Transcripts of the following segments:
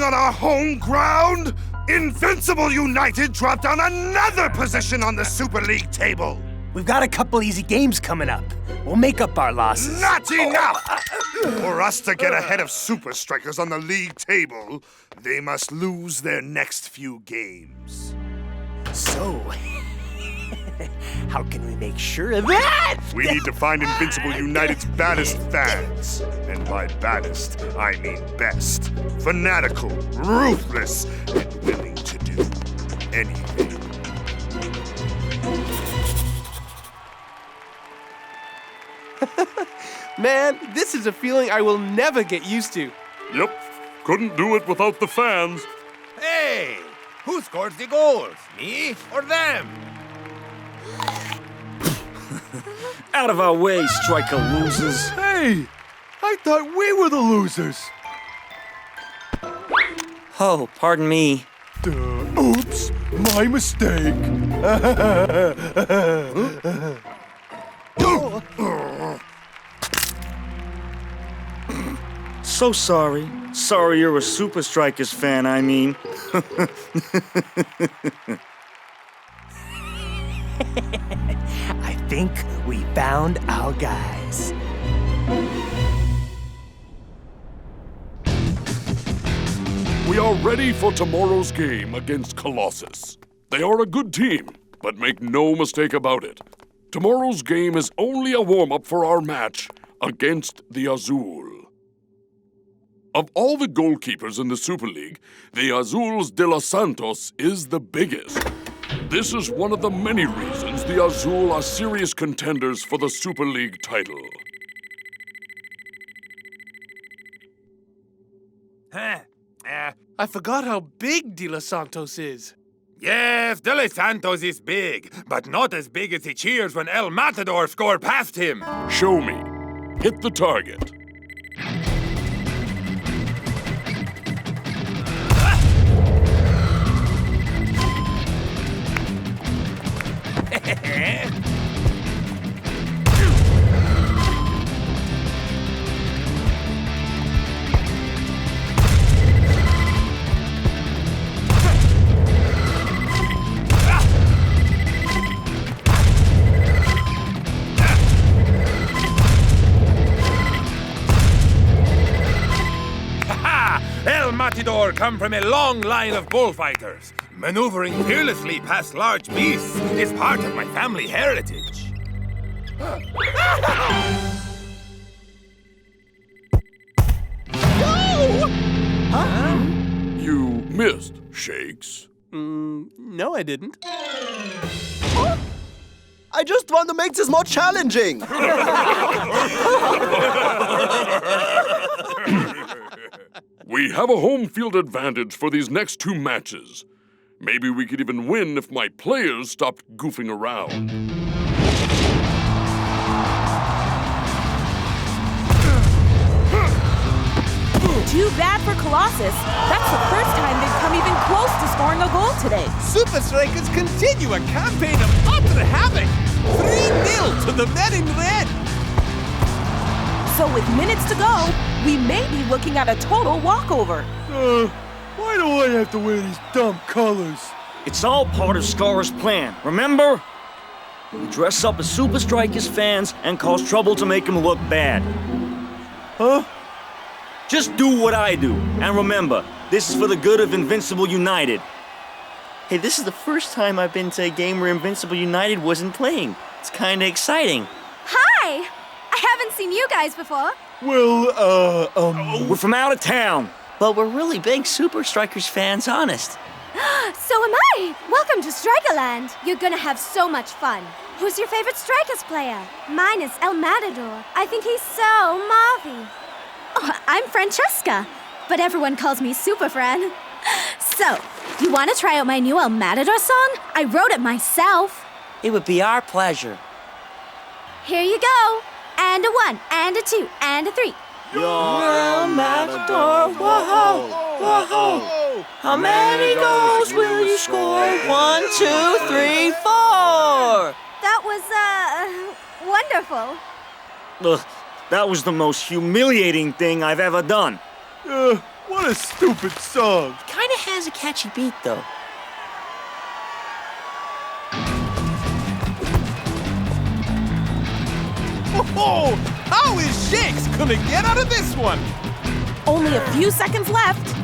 celebrating on our home ground? Invincible United dropped down another position on the Super League table. We've got a couple easy games coming up. We'll make up our losses. Not enough! For us to get ahead of SupaStrikas on the league table, they must lose their next few games. So, how can we make sure of that? We need to find Invincible United's baddest fans. And by baddest, I mean best. Fanatical, ruthless, and willing to do anything. Man, this is a feeling I will never get used to. Yep, couldn't do it without the fans. Hey, who scores the goals? Me or them? Out of our way, striker losers. Hey, I thought we were the losers. Oh, pardon me. Oops, my mistake. So sorry. Sorry you're a SupaStrikas fan, I mean. I think we found our guys. We are ready for tomorrow's game against Colossus. They are a good team, but make no mistake about it. Tomorrow's game is only a warm-up for our match against the Azul. Of all the goalkeepers in the Super League, the Azul's de los Santos is the biggest. This is one of the many reasons the Azul are serious contenders for the Super League title. I forgot how big De Los Santos is. Yes, De Los Santos is big, but not as big as he cheers when El Matador scored past him. Show me. Hit the target. El Matador come from a long line of bullfighters. Maneuvering fearlessly past large beasts is part of my family heritage. You missed, Shakes. No, I didn't. I just want to make this more challenging. We have a home field advantage for these next two matches. Maybe we could even win if my players stopped goofing around. Too bad for Colossus. That's the first time they've come even close to scoring a goal today. SupaStrikas continue a campaign of utter havoc. 3-0 to the men in red. So with minutes to go, we may be looking at a total walkover. Why do I have to wear these dumb colors? It's all part of Scar's plan, remember? We dress up as SupaStrikas fans and cause trouble to make them look bad. Huh? Just do what I do. And remember, this is for the good of Invincible United. Hey, this is the first time I've been to a game where Invincible United wasn't playing. It's kinda exciting. Hi! I haven't seen you guys before. Well, We're from out of town. But we're really big SupaStrikas fans, honest. So am I! Welcome to Strikerland! You're gonna have so much fun. Who's your favorite Strikas player? Mine is El Matador. I think he's so marvy. Oh, I'm Francesca, but everyone calls me Super Fran. So, you want to try out my new El Matador song? I wrote it myself. It would be our pleasure. Here you go. And a 1, and a 2, and a 3. You're El Matador, whoa, whoa. How many goals will you score? 1, 2, 3, 4. That was, wonderful. Ugh, that was the most humiliating thing I've ever done. What a stupid song. Kinda has a catchy beat, though. Oh, how is Shakes gonna get out of this one? Only a few seconds left.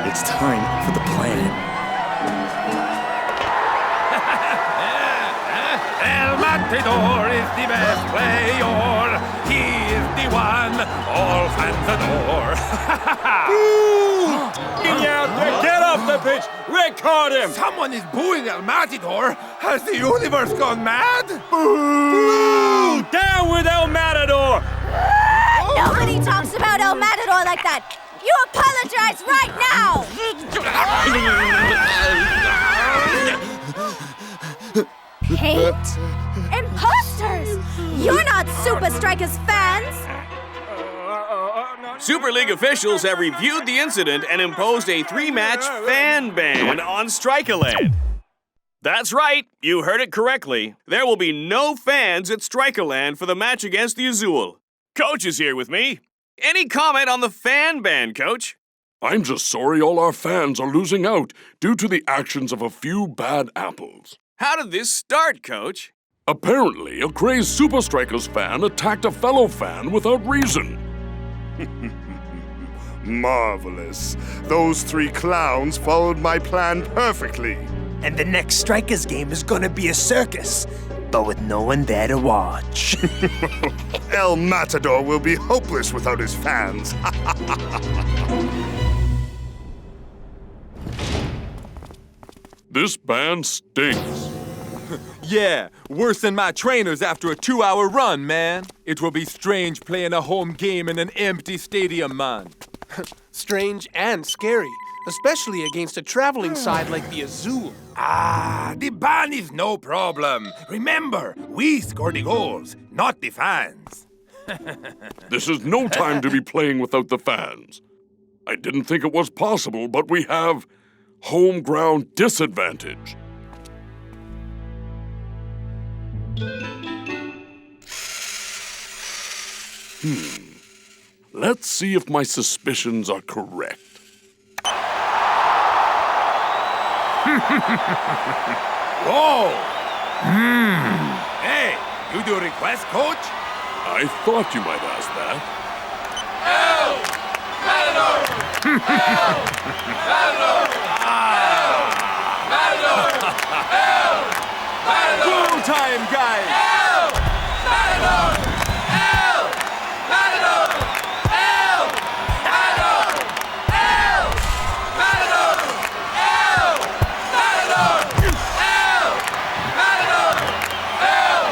It's time for the plan. El Matador is the best player. He is the one all fans adore. Get off the pitch! Record him! Someone is booing El Matador. Has the universe gone mad? Boo! Down with El Matador! Nobody talks about El Matador like that. You apologize right now! Hate? Imposters! You're not SupaStrikas fans! Super League officials have reviewed the incident and imposed a 3-match fan ban on Strikerland. That's right, you heard it correctly. There will be no fans at Strikerland for the match against the Azul. Coach is here with me. Any comment on the fan ban, Coach? I'm just sorry all our fans are losing out due to the actions of a few bad apples. How did this start, Coach? Apparently, a crazed SupaStrikas fan attacked a fellow fan without reason. Marvelous. Those 3 clowns followed my plan perfectly. And the next Strikas game is gonna be a circus, but with no one there to watch. El Matador will be hopeless without his fans. This band stinks. Yeah, worse than my trainers after a 2-hour run, man. It will be strange playing a home game in an empty stadium, man. Strange and scary, especially against a traveling side like the Azul. Ah, the ban is no problem. Remember, we score the goals, not the fans. This is no time to be playing without the fans. I didn't think it was possible, but we have home ground disadvantage. Let's see if my suspicions are correct. Whoa! Hey, you do request, Coach? I thought you might ask that. El Matador! El Matador! Matador! El Matador! Go time, guys! El Matador! El Matador! El Matador! El Matador! El Matador! El Matador! El Matador!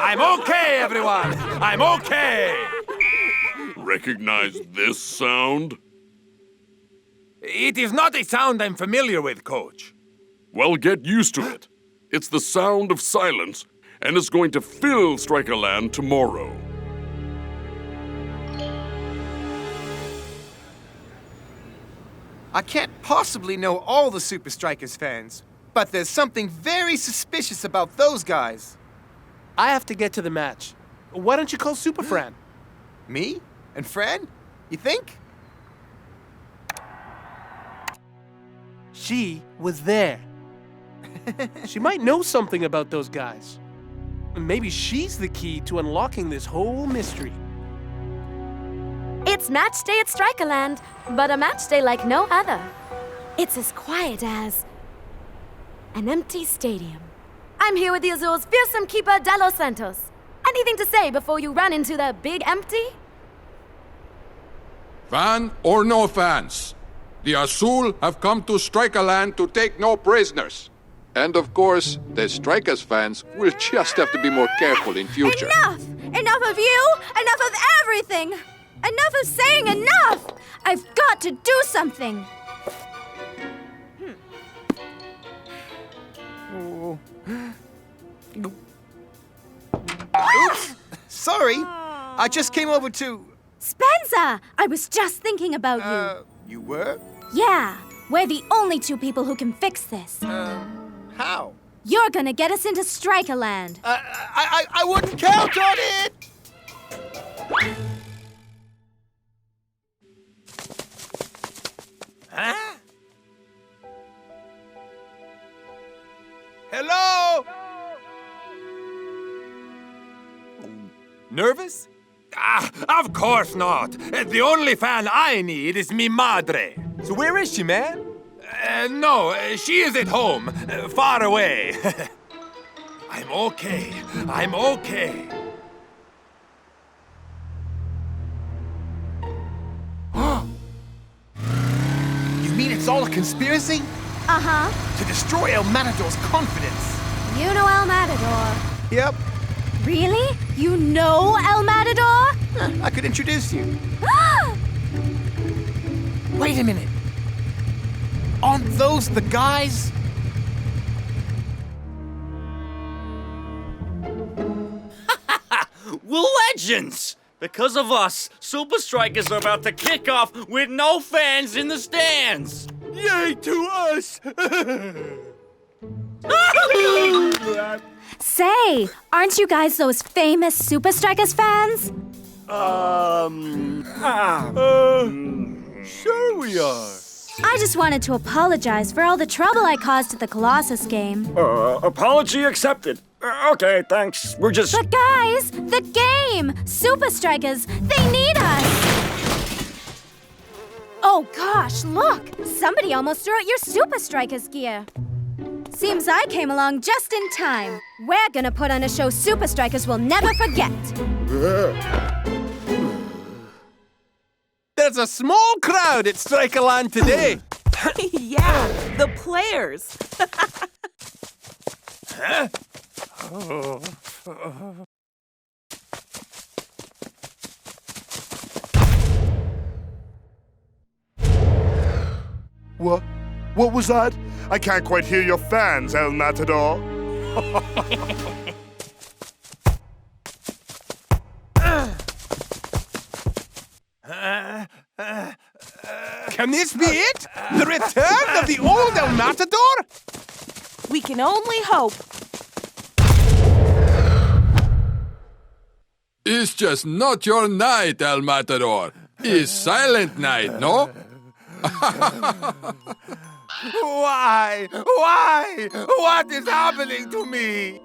I'm okay, everyone! I'm okay! Recognize this sound? It is not a sound I'm familiar with, Coach. Well, get used to it. It's the sound of silence, and it's going to fill Strikerland tomorrow. I can't possibly know all the SupaStrikas fans, but there's something very suspicious about those guys. I have to get to the match. Why don't you call Superfran? Me? And Fran? You think? She was there. She might know something about those guys. Maybe she's the key to unlocking this whole mystery. It's match day at Strikerland, but a match day like no other. It's as quiet as an empty stadium. I'm here with the Azul's fearsome keeper, De Los Santos. Anything to say before you run into the big empty? Fan or no fans, the Azul have come to Strikerland to take no prisoners. And of course, the Strikas fans will just have to be more careful in future. Enough! Enough of you! Enough of everything! Enough of saying enough! I've got to do something! Oops! Sorry! I just came over to... Spencer! I was just thinking about you. You were? Yeah, we're the only two people who can fix this. How? You're gonna get us into Strikerland. I wouldn't count on it! Huh? Hello? Nervous? Of course not. The only fan I need is mi madre. So where is she, man? No, she is at home, far away. I'm okay. I'm okay. You mean it's all a conspiracy? Uh-huh. To destroy El Matador's confidence. You know El Matador. Yep. Really? You know El Matador? I could introduce you. Wait a minute. Aren't those the guys? We're legends! Because of us, SupaStrikas are about to kick off with no fans in the stands! Yay to us! Say, aren't you guys those famous SupaStrikas fans? Sure we are. I just wanted to apologize for all the trouble I caused at the Colossus game. Apology accepted. Okay, thanks. We're just... But guys, the game! SupaStrikas, they need us! Oh gosh, look! Somebody almost threw out your SupaStrikas gear. Seems I came along just in time. We're gonna put on a show SupaStrikas will never forget. There's a small crowd at Strikerland today. Yeah, the players. What was that? I can't quite hear your fans, El Matador. Can this be it? The return of the old El Matador? We can only hope. It's just not your night, El Matador. It's silent night, no? Why? Why? What is happening to me?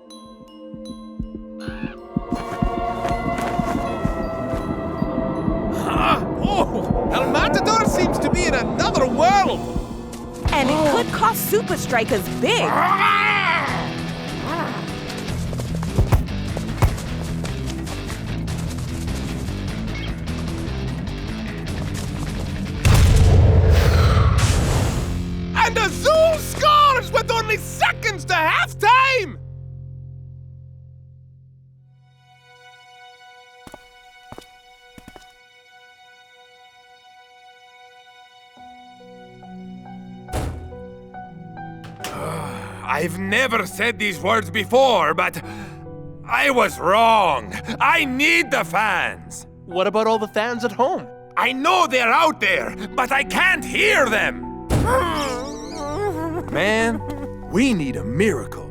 Oh, El Matador seems to be in another world. And it could cost SupaStrikas big. And Azul scores with only seconds to halftime! I've never said these words before, but I was wrong. I need the fans. What about all the fans at home? I know they're out there, but I can't hear them. Man, we need a miracle.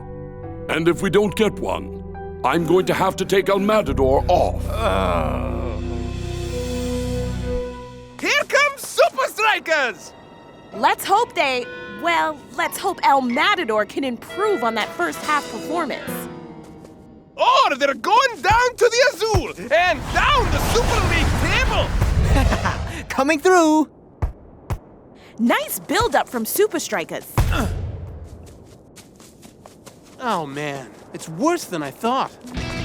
And if we don't get one, I'm going to have to take El Matador off. Here comes SupaStrikas! Let's hope let's hope El Matador can improve on that first half performance. Or they're going down to the Azul and down the Super League table! Coming through! Nice build-up from SupaStrikas. Oh man, it's worse than I thought.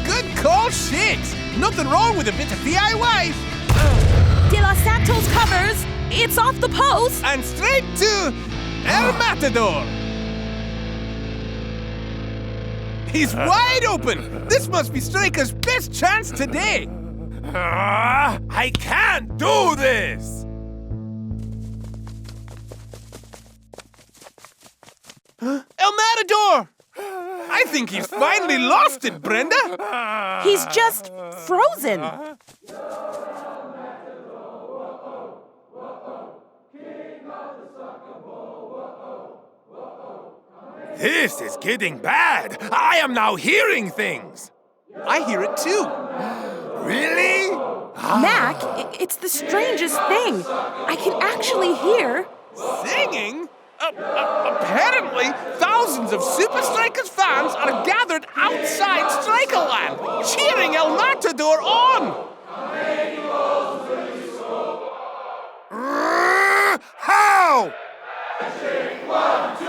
Good Call six. Nothing wrong with a bit of DIY. De Los Santos covers. It's off the post. And straight to El Matador. He's wide open. This must be Strikas' best chance today. I can't do this! El Matador! I think he's finally lost it, Brenda. He's just frozen. This is getting bad. I am now hearing things. I hear it too. Really? Mac, it's the strangest thing. I can actually hear. Singing? Apparently, thousands of SupaStrikas fans are gathered outside Strikerland, cheering El Matador on. How? 1, 2,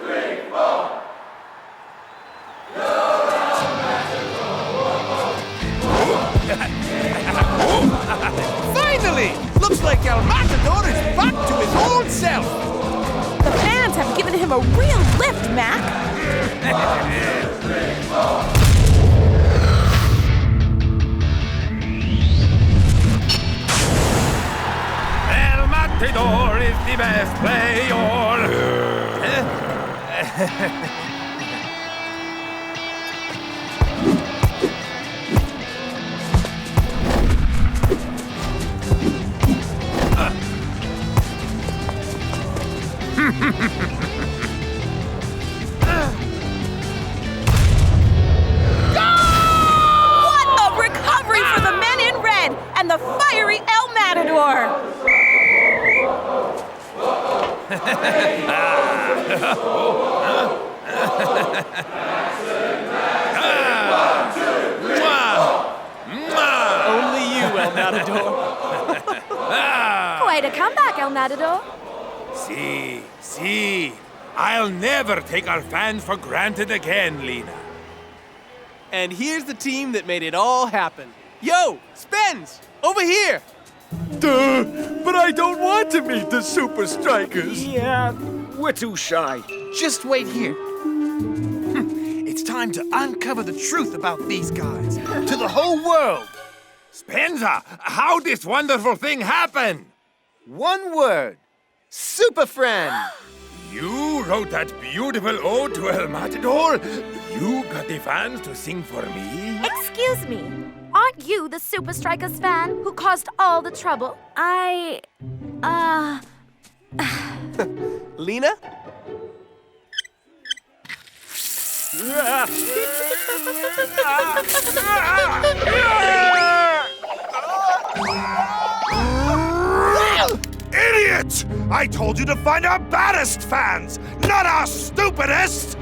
3, 4. Finally! Looks like El Matador is back to his old self. The fans have given him a real lift, Mac. El Matador is the best player. What a recovery for the men in red and the fiery El Matador! Only you, El Matador. Quite a comeback, El Matador. See. I'll never take our fans for granted again, Lena. And here's the team that made it all happen. Yo, Spence, over here. Duh, but I don't want to meet the SupaStrikas. Yeah, we're too shy. Just wait here. It's time to uncover the truth about these guys to the whole world. Spencer, how this wonderful thing happen? One word. Super friend. You wrote that beautiful ode to El Matador? You got the fans to sing for me? Excuse me. Aren't you the SupaStrikas fan who caused all the trouble? Lena? Idiot! I told you to find our baddest fans, not our stupidest!